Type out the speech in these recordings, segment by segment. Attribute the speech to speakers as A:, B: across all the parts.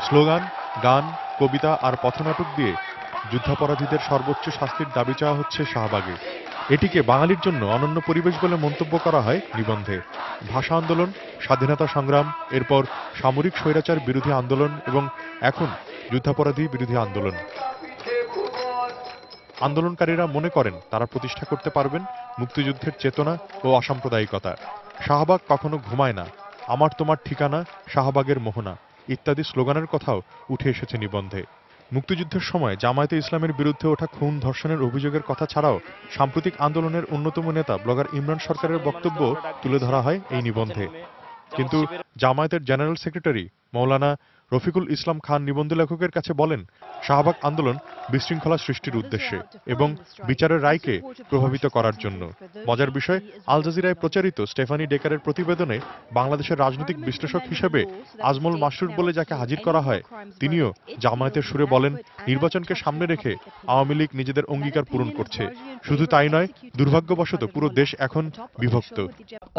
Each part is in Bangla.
A: স্লোগান, গান, কবিতা আর পথনাটক দিয়ে যুদ্ধাপরাধীদের সর্বোচ্চ শাস্তির দাবি চাওয়া হচ্ছে শাহবাগে। এটিকে বাঙালির জন্য অনন্য পরিবেশ বলে মন্তব্য করা হয় নিবন্ধে। ভাষা আন্দোলন, স্বাধীনতা সংগ্রাম, এরপর সামরিক স্বৈরাচার বিরোধী আন্দোলন এবং এখন যুদ্ধাপরাধী বিরোধী আন্দোলন। আন্দোলনকারীরা মনে করেন তারা প্রতিষ্ঠা করতে পারবেন মুক্তিযুদ্ধের চেতনা ও অসাম্প্রদায়িকতা। শাহবাগ কখনো ঘুমায় না, আমার তোমার ঠিকানা, শাহবাগের মোহনা ইত্যাদি স্লোগানের কথাও উঠে এসেছে নিবন্ধে। মুক্তিযুদ্ধের সময় জামায়াতে ইসলামের বিরুদ্ধে ওঠা খুন ধর্ষণের অভিযোগের কথা ছাড়াও সাম্প্রতিক আন্দোলনের অন্যতম নেতা ব্লগার ইমরান সরকারের বক্তব্য তুলে ধরা হয় এই নিবন্ধে। কিন্তু জামায়াতের জেনারেল সেক্রেটারি মৌলানা রফিকুল ইসলাম খান নিবন্ধ লেখকের কাছে বলেন, শাহবাগ আন্দোলন বিশৃঙ্খলা সৃষ্টির উদ্দেশ্যে এবং বিচারের রায়কে প্রভাবিত করার জন্য। মজার বিষয়, আল জাজিরায় প্রচারিত স্টেফানি ডেকারের প্রতিবেদনে বাংলাদেশের রাজনৈতিক বিশ্লেষক হিসেবে আজমল মাসরুর বলে যাকে হাজির করা হয়, তিনিও জামায়াতের সুরে বলেন, নির্বাচনকে সামনে রেখে আওয়ামী লীগ নিজেদের অঙ্গীকার পূরণ করছে। শুধু তাই নয়, দুর্ভাগ্যবশত পুরো দেশ এখন বিভক্ত।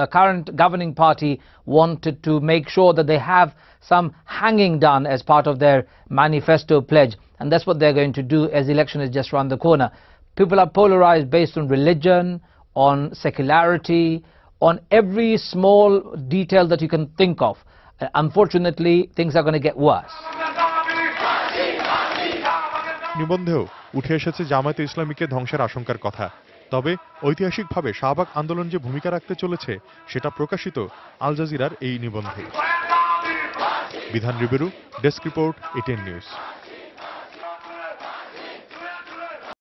B: The current governing party wanted to make sure that they have some hanging done as part of their manifesto pledge, and that's what they're going to do as the election is just around the corner. People are polarized based on religion, on secularity, on every small detail that you can think of. Unfortunately, things are going to get worse.
A: নিবন্ধেও উঠে এসেছে জামায়াতে ইসলামীকে ধ্বংসের আশঙ্কার কথা। তবে ঐতিহাসিকভাবে শাহবাগ আন্দোলন যে ভূমিকা রাখতে চলেছে সেটা প্রকাশিত আল জাজিরার এই নিবন্ধে। বিধান Ribeiro, desk report, ATN news.